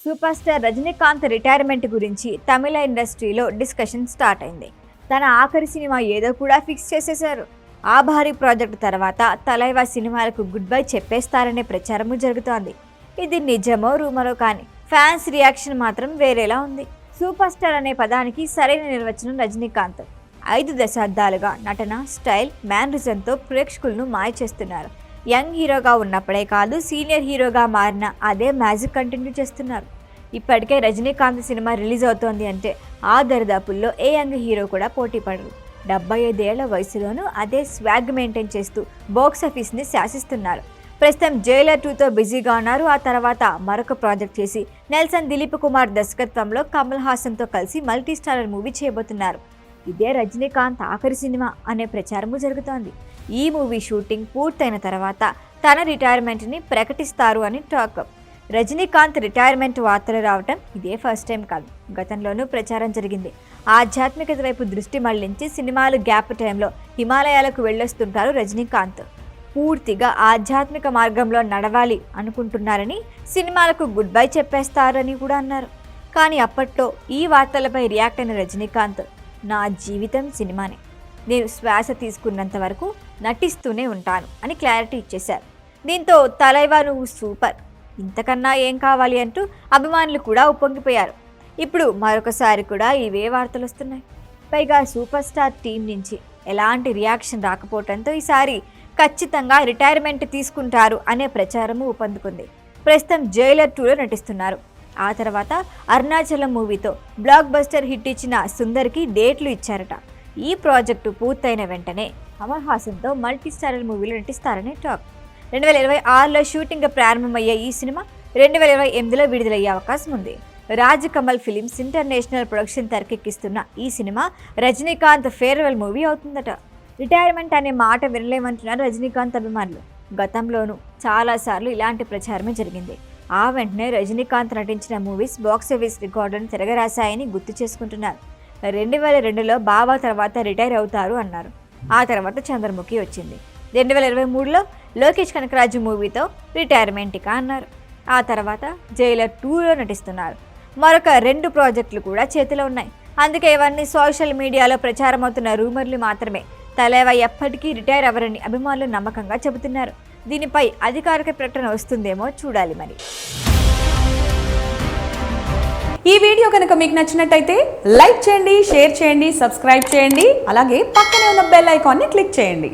Super star Rajinikanth retirement గురించి తమిళ ఇండస్ట్రీలో discussion start అయింది. తన ఆఖరి సినిమా ఏదో కూడా ఫిక్స్ చేసేశారు. ఆ భారీ ప్రాజెక్టు తర్వాత తలైవా సినిమాలకు గుడ్ బై చెప్పేస్తారనే ప్రచారము జరుగుతోంది. ఇది నిజమో రూమరో కానీ ఫ్యాన్స్ రియాక్షన్ మాత్రం వేరేలా ఉంది. సూపర్ స్టార్ అనే పదానికి సరైన నిర్వచనం రజనీకాంత్. 5 దశాబ్దాలుగా నటన, స్టైల్, మ్యానరిజంతో ప్రేక్షకులను మాయ చేస్తున్నారు. యంగ్ హీరోగా ఉన్నప్పుడే కాదు, సీనియర్ హీరోగా మారిన అదే మ్యాజిక్ కంటిన్యూ చేస్తున్నారు. ఇప్పటికే రజనీకాంత్ సినిమా రిలీజ్ అవుతోంది అంటే ఆ దరిదాపుల్లో ఏ యంగ్ హీరో కూడా పోటీ పడరు. 75 ఏళ్ల వయసులోనూ అదే స్వాగ్ మెయింటైన్ చేస్తూ బాక్సాఫీస్ని శాసిస్తున్నారు. ప్రస్తుతం జైలర్ 2తో బిజీగా ఉన్నారు. ఆ తర్వాత మరొక ప్రాజెక్ట్ చేసి నెల్సన్ దిలీప్ కుమార్ దర్శకత్వంలో కమల్ హాసన్తో కలిసి మల్టీ స్టారర్ మూవీ చేయబోతున్నారు. ఇదే రజనీకాంత్ ఆఖరి సినిమా అనే ప్రచారము జరుగుతోంది. ఈ మూవీ షూటింగ్ పూర్తయిన తర్వాత తన రిటైర్మెంట్ని ప్రకటిస్తారు అని టాక్. రజనీకాంత్ రిటైర్మెంట్ వార్తలు రావటం ఇదే ఫస్ట్ టైం కాదు. గతంలోనూ ప్రచారం జరిగింది. ఆధ్యాత్మికత వైపు దృష్టి మళ్లించి సినిమాలు గ్యాప్ టైంలో హిమాలయాలకు వెళ్ళొస్తుంటారు రజనీకాంత్. పూర్తిగా ఆధ్యాత్మిక మార్గంలో నడవాలి అనుకుంటున్నారని, సినిమాలకు గుడ్ బై చెప్పేస్తారని కూడా అన్నారు. కానీ అప్పట్లో ఈ వార్తలపై రియాక్ట్ అయిన రజనీకాంత్, నా జీవితం సినిమానే, నేను శ్వాస తీసుకున్నంత వరకు నటిస్తూనే ఉంటాను అని క్లారిటీ ఇచ్చేశారు. దీంతో తలైవా నువ్వు సూపర్, ఇంతకన్నా ఏం కావాలి అంటూ అభిమానులు కూడా ఉప్పొంగిపోయారు. ఇప్పుడు మరొకసారి కూడా ఇవే వార్తలు వస్తున్నాయి. పైగా సూపర్ స్టార్ టీం నుంచి ఎలాంటి రియాక్షన్ రాకపోవడంతో ఈసారి ఖచ్చితంగా రిటైర్మెంట్ తీసుకుంటారు అనే ప్రచారము ఊపందుకుంది. ప్రస్తుతం జైలర్ 2లో నటిస్తున్నారు. ఆ తర్వాత అరుణాచలం మూవీతో బ్లాక్ బస్టర్ హిట్ ఇచ్చిన సుందర్కి డేట్లు ఇచ్చారట. ఈ ప్రాజెక్టు పూర్తయిన వెంటనే కమల్ హాసన్తో మల్టీ స్టారర్ మూవీలో నటిస్తారని టాక్. 2026లో షూటింగ్ ప్రారంభమయ్యే ఈ సినిమా 2028లో విడుదలయ్యే అవకాశం ఉంది. కమల్ ఫిలిమ్స్ ఇంటర్నేషనల్ ప్రొడక్షన్ తెరకెక్కిస్తున్న ఈ సినిమా రజనీకాంత్ ఫేర్వెల్ మూవీ అవుతుందట. రిటైర్మెంట్ అనే మాట వినలేమంటున్నారు రజనీకాంత్ అభిమానులు. గతంలోనూ చాలాసార్లు ఇలాంటి ప్రచారమే జరిగింది. ఆ వెంటనే రజనీకాంత్ నటించిన మూవీస్ బాక్సాఫీస్ రికార్డులను తిరగరాశాయని గుర్తు చేసుకుంటున్నారు. 2002లో బాబా తర్వాత రిటైర్ అవుతారు అన్నారు. ఆ తర్వాత చంద్రముఖి వచ్చింది. 2023లో లోకేష్ కనకరాజు మూవీతో రిటైర్మెంట్గా అన్నారు. ఆ తర్వాత జైలర్ 2లో నటిస్తున్నారు. మరొక 2 ప్రాజెక్టులు కూడా చేతిలో ఉన్నాయి. అందుకే ఇవన్నీ సోషల్ మీడియాలో ప్రచారం అవుతున్న రూమర్లు మాత్రమే. తలైవా ఎప్పటికీ రిటైర్ అవ్వరని అభిమానులు నమ్మకంగా చెబుతున్నారు. దీనిపై అధికారిక ప్రకటన వస్తుందేమో చూడాలి మరి. ఈ వీడియో కనుక మీకు నచ్చినట్టయితే లైక్ చేయండి, షేర్ చేయండి, సబ్స్క్రైబ్ చేయండి. అలాగే పక్కనే ఉన్న బెల్ ఐకాన్ని క్లిక్ చేయండి.